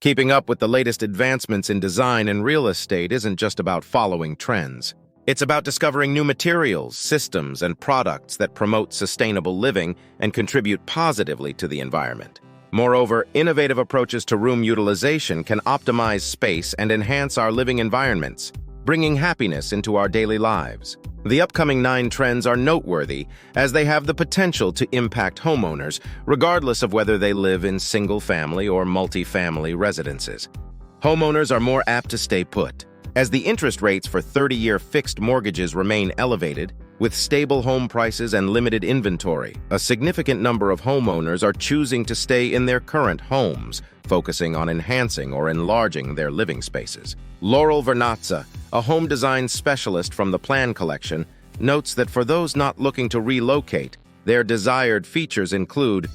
Keeping up with the latest advancements in design and real estate isn't just about following trends. It's about discovering new materials, systems, and products that promote sustainable living and contribute positively to the environment. Moreover, innovative approaches to room utilization can optimize space and enhance our living environments, bringing happiness into our daily lives. The upcoming 9 trends are noteworthy as they have the potential to impact homeowners, regardless of whether they live in single-family or multifamily residences. Homeowners are more apt to stay put, as the interest rates for 30-year fixed mortgages remain elevated. With stable home prices and limited inventory, a significant number of homeowners are choosing to stay in their current homes, focusing on enhancing or enlarging their living spaces. Laurel Vernazza, a home design specialist from the Plan Collection, notes that for those not looking to relocate, their desired features include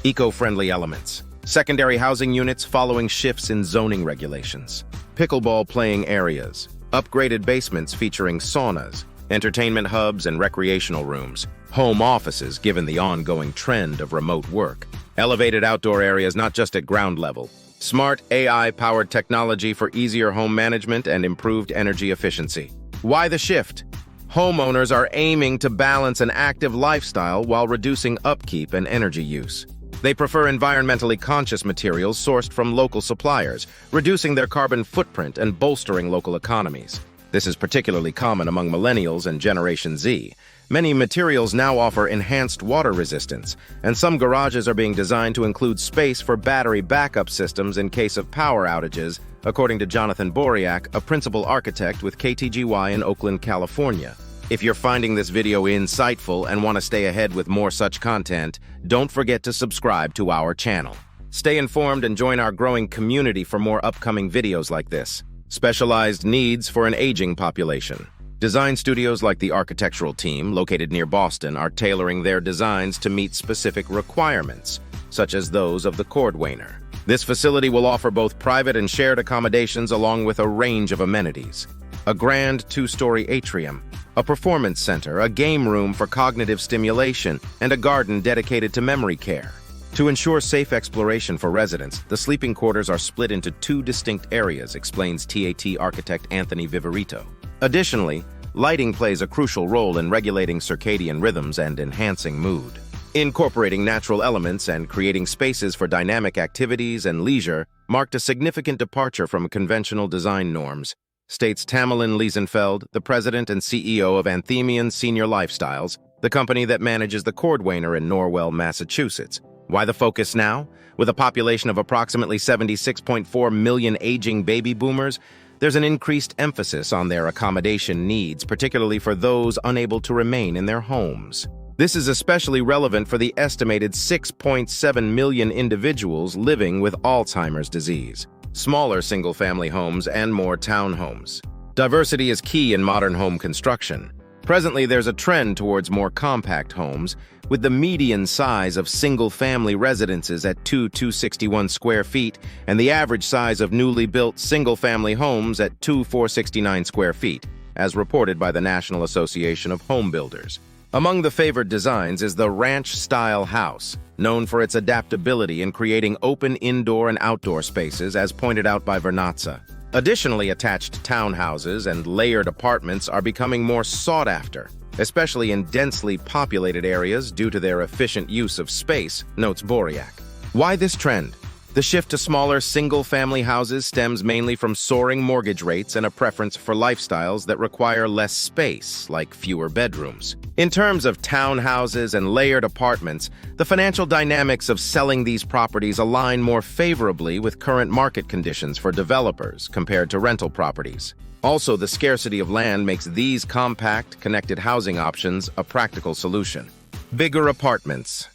eco-friendly elements, secondary housing units following shifts in zoning regulations, pickleball playing areas, upgraded basements featuring saunas, entertainment hubs and recreational rooms, home offices given the ongoing trend of remote work, elevated outdoor areas not just at ground level, smart AI-powered technology for easier home management and improved energy efficiency. Why the shift? Homeowners are aiming to balance an active lifestyle while reducing upkeep and energy use. They prefer environmentally conscious materials sourced from local suppliers, reducing their carbon footprint and bolstering local economies. This is particularly common among millennials and Generation Z. Many materials now offer enhanced water resistance, and some garages are being designed to include space for battery backup systems in case of power outages, according to Jonathan Boriak, a principal architect with KTGY in Oakland, California. If you're finding this video insightful and want to stay ahead with more such content, don't forget to subscribe to our channel. Stay informed and join our growing community for more upcoming videos like this. Specialized needs for an aging population. Design studios like the architectural team, located near Boston, are tailoring their designs to meet specific requirements, such as those of the Cordwainer. This facility will offer both private and shared accommodations along with a range of amenities. A grand 2-story atrium, a performance center, a game room for cognitive stimulation, and a garden dedicated to memory care. To ensure safe exploration for residents, the sleeping quarters are split into 2 distinct areas, explains TAT architect Anthony Viverito. Additionally, lighting plays a crucial role in regulating circadian rhythms and enhancing mood. Incorporating natural elements and creating spaces for dynamic activities and leisure marked a significant departure from conventional design norms, states Tamerlan Liesenfeld, the president and CEO of Anthemian Senior Lifestyles, the company that manages the Cordwainer in Norwell, Massachusetts. Why the focus now? With a population of approximately 76.4 million aging baby boomers, there's an increased emphasis on their accommodation needs, particularly for those unable to remain in their homes. This is especially relevant for the estimated 6.7 million individuals living with Alzheimer's disease, smaller single-family homes, and more townhomes. Diversity is key in modern home construction. Presently, there's a trend towards more compact homes, with the median size of single-family residences at 2,261 square feet and the average size of newly built single-family homes at 2,469 square feet, as reported by the National Association of Home Builders. Among the favored designs is the ranch-style house, known for its adaptability in creating open indoor and outdoor spaces, as pointed out by Vernazza. Additionally, attached townhouses and layered apartments are becoming more sought after, especially in densely populated areas due to their efficient use of space, notes Boriak. Why this trend? The shift to smaller single-family houses stems mainly from soaring mortgage rates and a preference for lifestyles that require less space, like fewer bedrooms. In terms of townhouses and layered apartments, the financial dynamics of selling these properties align more favorably with current market conditions for developers compared to rental properties. Also, the scarcity of land makes these compact, connected housing options a practical solution. Bigger apartments.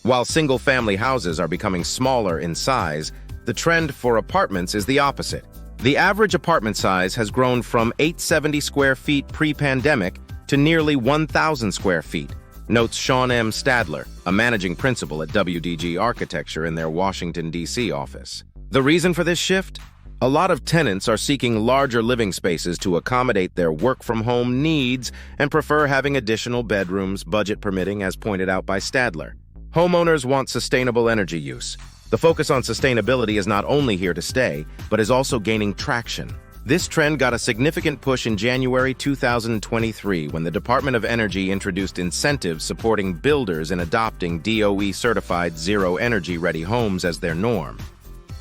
While single-family houses are becoming smaller in size, the trend for apartments is the opposite. The average apartment size has grown from 870 square feet pre-pandemic to nearly 1,000 square feet, notes Sean M. Stadler, a managing principal at WDG Architecture in their Washington, D.C. office. The reason for this shift? A lot of tenants are seeking larger living spaces to accommodate their work-from-home needs and prefer having additional bedrooms, budget permitting, as pointed out by Stadler. Homeowners want sustainable energy use. The focus on sustainability is not only here to stay, but is also gaining traction. This trend got a significant push in January 2023 when the Department of Energy introduced incentives supporting builders in adopting DOE-certified zero-energy-ready homes as their norm.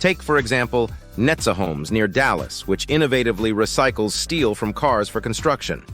Take, for example, Netza Homes near Dallas, which innovatively recycles steel from cars for construction.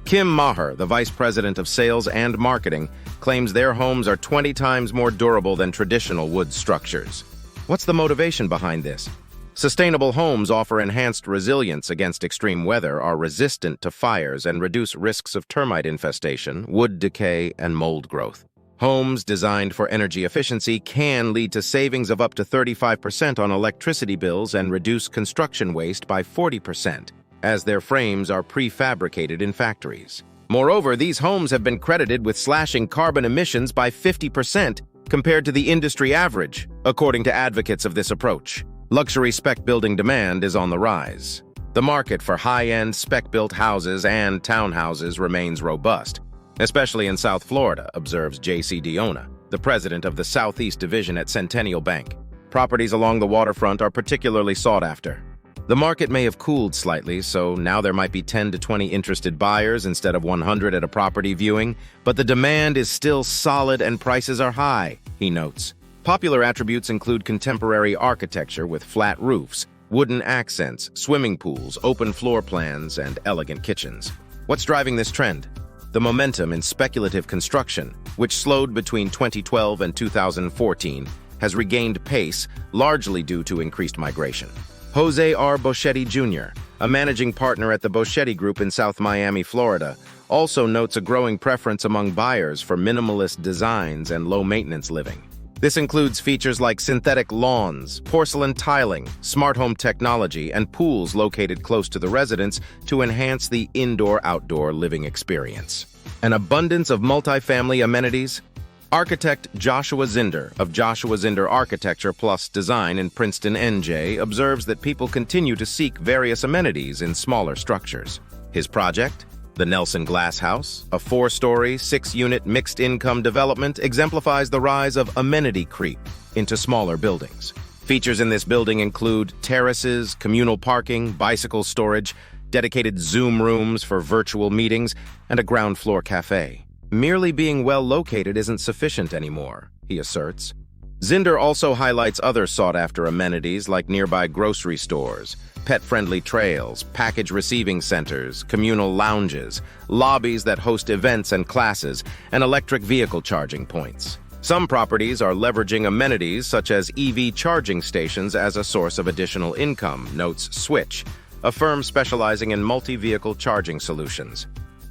Kim Maher, the Vice President of Sales and Marketing, claims their homes are 20 times more durable than traditional wood structures. What's the motivation behind this? Sustainable homes offer enhanced resilience against extreme weather, are resistant to fires, and reduce risks of termite infestation, wood decay, and mold growth. Homes designed for energy efficiency can lead to savings of up to 35% on electricity bills and reduce construction waste by 40%, as their frames are prefabricated in factories. Moreover, these homes have been credited with slashing carbon emissions by 50% compared to the industry average, according to advocates of this approach. Luxury spec building demand is on the rise. The market for high-end spec-built houses and townhouses remains robust, especially in South Florida, observes J.C. Diona, the president of the Southeast Division at Centennial Bank. Properties along the waterfront are particularly sought after. The market may have cooled slightly, so now there might be 10 to 20 interested buyers instead of 100 at a property viewing, but the demand is still solid and prices are high, he notes. Popular attributes include contemporary architecture with flat roofs, wooden accents, swimming pools, open floor plans, and elegant kitchens. What's driving this trend? The momentum in speculative construction, which slowed between 2012 and 2014, has regained pace, largely due to increased migration. Jose R. Boschetti Jr., a managing partner at the Boschetti Group in South Miami, Florida, also notes a growing preference among buyers for minimalist designs and low-maintenance living. This includes features like synthetic lawns, porcelain tiling, smart home technology, and pools located close to the residence to enhance the indoor-outdoor living experience. An abundance of multifamily amenities. Architect Joshua Zinder of Joshua Zinder Architecture Plus Design in Princeton, NJ, observes that people continue to seek various amenities in smaller structures. His project, the Nelson Glass House, a 4-story, 6-unit mixed-income development, exemplifies the rise of amenity creep into smaller buildings. Features in this building include terraces, communal parking, bicycle storage, dedicated Zoom rooms for virtual meetings, and a ground-floor cafe. Merely being well located isn't sufficient anymore, he asserts. Zinder also highlights other sought-after amenities like nearby grocery stores, pet-friendly trails, package receiving centers, communal lounges, lobbies that host events and classes, and electric vehicle charging points. Some properties are leveraging amenities such as EV charging stations as a source of additional income, notes Switch, a firm specializing in multi-vehicle charging solutions.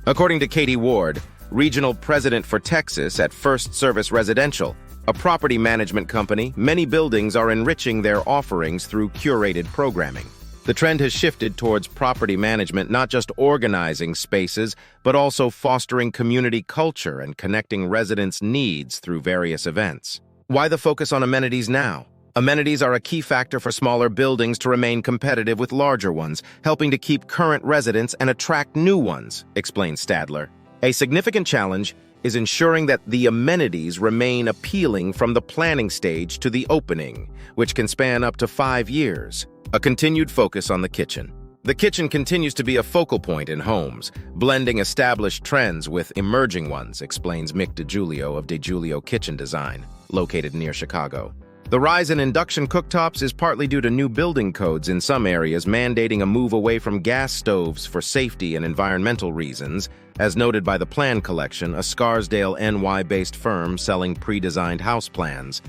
According to Katie Ward, Regional President for Texas at First Service Residential, a property management company, many buildings are enriching their offerings through curated programming. The trend has shifted towards property management not just organizing spaces, but also fostering community culture and connecting residents' needs through various events. Why the focus on amenities now? Amenities are a key factor for smaller buildings to remain competitive with larger ones, helping to keep current residents and attract new ones, explains Stadler. A significant challenge is ensuring that the amenities remain appealing from the planning stage to the opening, which can span up to 5 years. A continued focus on the kitchen. The kitchen continues to be a focal point in homes, blending established trends with emerging ones, explains Mick DeGiulio of DeGiulio Kitchen Design, located near Chicago. The rise in induction cooktops is partly due to new building codes in some areas mandating a move away from gas stoves for safety and environmental reasons, as noted by the Plan Collection, a Scarsdale, NY-based firm selling pre-designed house plans.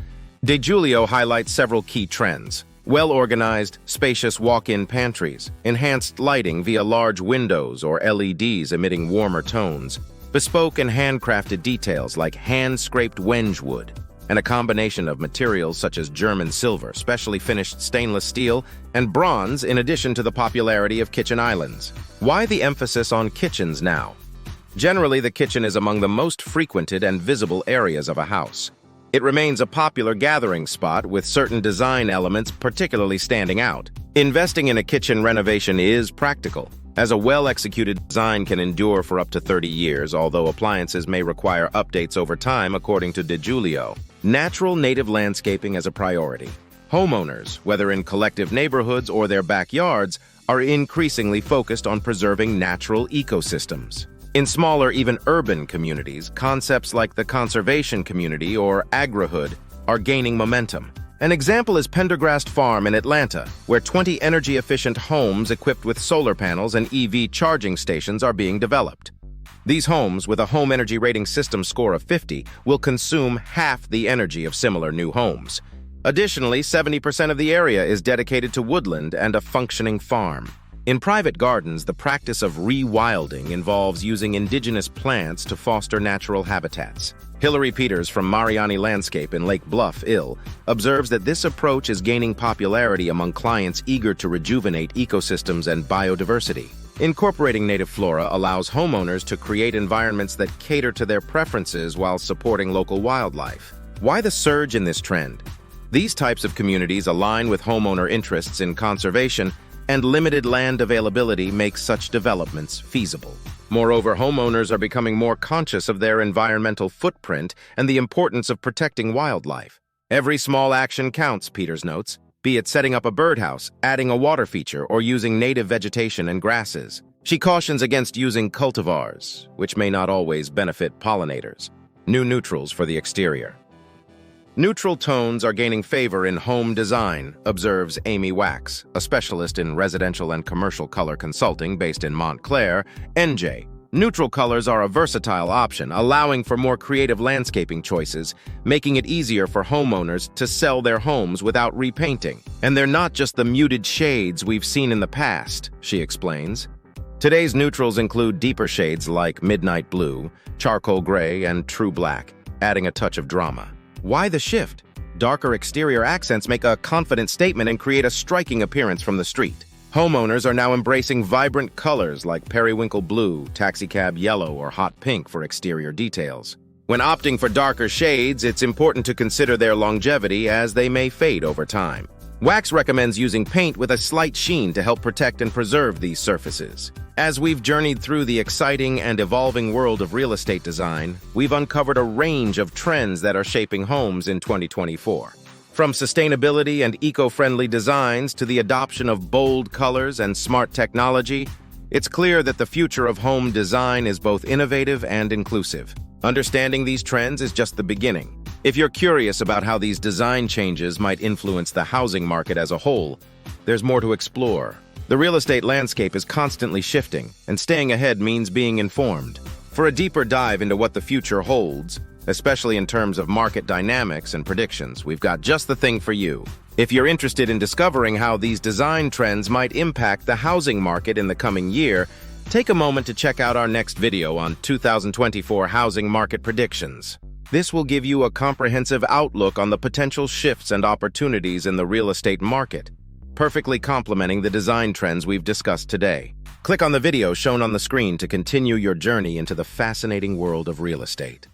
DeGiulio highlights several key trends. Well-organized, spacious walk-in pantries, enhanced lighting via large windows or LEDs emitting warmer tones, bespoke and handcrafted details like hand-scraped wenge wood, and a combination of materials such as German silver, specially finished stainless steel, and bronze in addition to the popularity of kitchen islands. Why the emphasis on kitchens now? Generally, the kitchen is among the most frequented and visible areas of a house. It remains a popular gathering spot with certain design elements particularly standing out. Investing in a kitchen renovation is practical, as a well-executed design can endure for up to 30 years, although appliances may require updates over time, according to DeGiulio. Natural native landscaping as a priority. Homeowners, whether in collective neighborhoods or their backyards, are increasingly focused on preserving natural ecosystems. In smaller, even urban communities, concepts like the conservation community or agrihood are gaining momentum. An example is Pendergrast Farm in Atlanta, where 20 energy-efficient homes equipped with solar panels and EV charging stations are being developed. These homes, with a home energy rating system score of 50, will consume half the energy of similar new homes. Additionally, 70% of the area is dedicated to woodland and a functioning farm. In private gardens, the practice of rewilding involves using indigenous plants to foster natural habitats. Hillary Peters from Mariani Landscape in Lake Bluff, Ill, observes that this approach is gaining popularity among clients eager to rejuvenate ecosystems and biodiversity. Incorporating native flora allows homeowners to create environments that cater to their preferences while supporting local wildlife. Why the surge in this trend? These types of communities align with homeowner interests in conservation, and limited land availability makes such developments feasible. Moreover, homeowners are becoming more conscious of their environmental footprint and the importance of protecting wildlife. Every small action counts, Peters notes, be it setting up a birdhouse, adding a water feature, or using native vegetation and grasses. She cautions against using cultivars, which may not always benefit pollinators. New neutrals for the exterior. Neutral tones are gaining favor in home design, observes Amy Wax, a specialist in residential and commercial color consulting based in Montclair, NJ. Neutral colors are a versatile option, allowing for more creative landscaping choices, making it easier for homeowners to sell their homes without repainting. And they're not just the muted shades we've seen in the past, she explains. Today's neutrals include deeper shades like midnight blue, charcoal gray, and true black, adding a touch of drama. Why the shift? Darker exterior accents make a confident statement and create a striking appearance from the street. Homeowners are now embracing vibrant colors like periwinkle blue, taxicab yellow, or hot pink for exterior details. When opting for darker shades, it's important to consider their longevity as they may fade over time. Wax recommends using paint with a slight sheen to help protect and preserve these surfaces. As we've journeyed through the exciting and evolving world of real estate design, we've uncovered a range of trends that are shaping homes in 2024. From sustainability and eco-friendly designs to the adoption of bold colors and smart technology, it's clear that the future of home design is both innovative and inclusive. Understanding these trends is just the beginning. If you're curious about how these design changes might influence the housing market as a whole, there's more to explore. The real estate landscape is constantly shifting, and staying ahead means being informed. For a deeper dive into what the future holds, especially in terms of market dynamics and predictions, we've got just the thing for you. If you're interested in discovering how these design trends might impact the housing market in the coming year, take a moment to check out our next video on 2024 housing market predictions. This will give you a comprehensive outlook on the potential shifts and opportunities in the real estate market, perfectly complementing the design trends we've discussed today. Click on the video shown on the screen to continue your journey into the fascinating world of real estate.